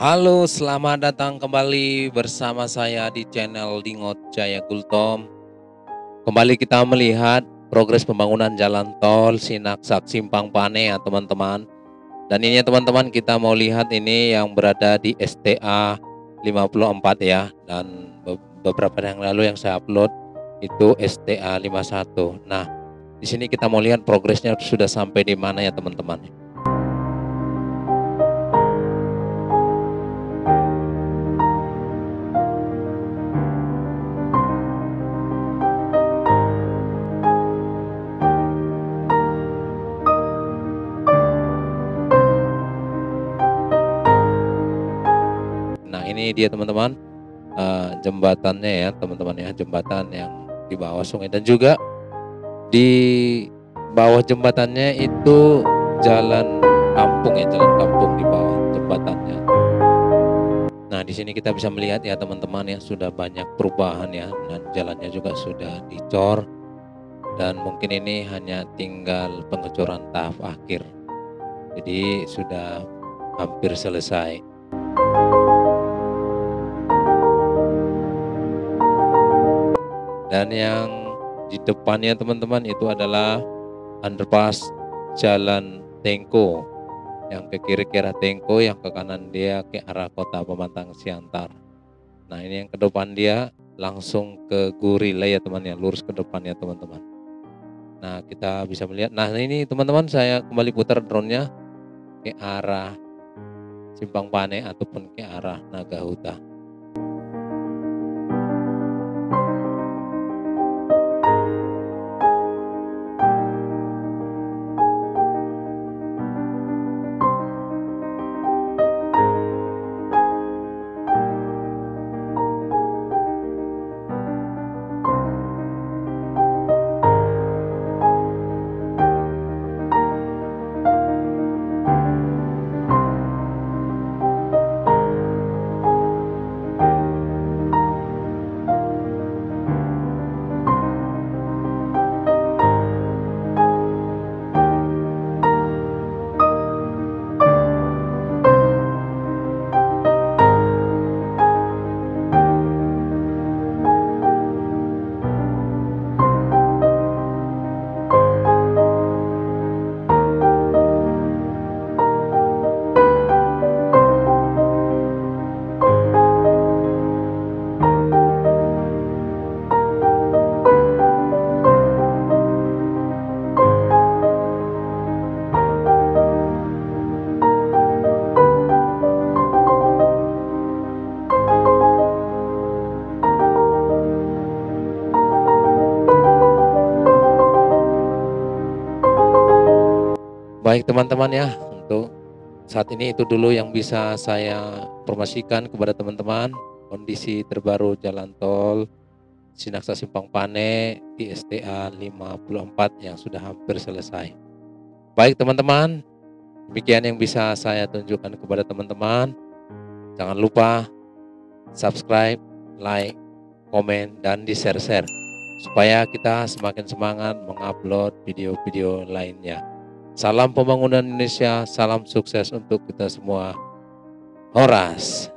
Halo, selamat datang kembali bersama saya di channel Dingot Jaya Gultom. Kembali kita melihat progres pembangunan jalan tol Sinaksak Simpang Pane ya teman-teman. Dan ini ya teman-teman, kita mau lihat ini yang berada di STA 54 ya. Dan beberapa yang lalu yang saya upload itu STA 51. Nah, di sini kita mau lihat progresnya sudah sampai di mana ya teman-teman. Nah, ini dia teman-teman, jembatannya ya teman-teman ya, jembatan yang di bawah sungai, dan juga di bawah jembatannya itu jalan kampung ya, jalan kampung di bawah jembatannya. Nah, di sini kita bisa melihat ya teman-teman ya, sudah banyak perubahan ya, dan jalannya juga sudah dicor, dan mungkin ini hanya tinggal pengecoran tahap akhir. Jadi sudah hampir selesai. Dan yang di depannya teman-teman itu adalah underpass Jalan Tengko. Yang ke kiri ke arah Tengko, yang ke kanan dia ke arah Kota Pematang Siantar. Nah, ini yang ke depan dia langsung ke Gurila ya teman ya, lurus ke depan ya teman-teman. Nah, kita bisa melihat. Nah, ini teman-teman, saya kembali putar drone-nya ke arah Simpang Pane ataupun ke arah Nagahuta. Baik teman-teman ya, untuk saat ini itu dulu yang bisa saya informasikan kepada teman-teman, kondisi terbaru jalan tol Sinaksak Simpang Pane di STA 54 yang sudah hampir selesai. Baik teman-teman, demikian yang bisa saya tunjukkan kepada teman-teman. Jangan lupa subscribe, like, komen, dan di-share-share supaya kita semakin semangat mengupload video-video lainnya. Salam pembangunan Indonesia, salam sukses untuk kita semua. Horas.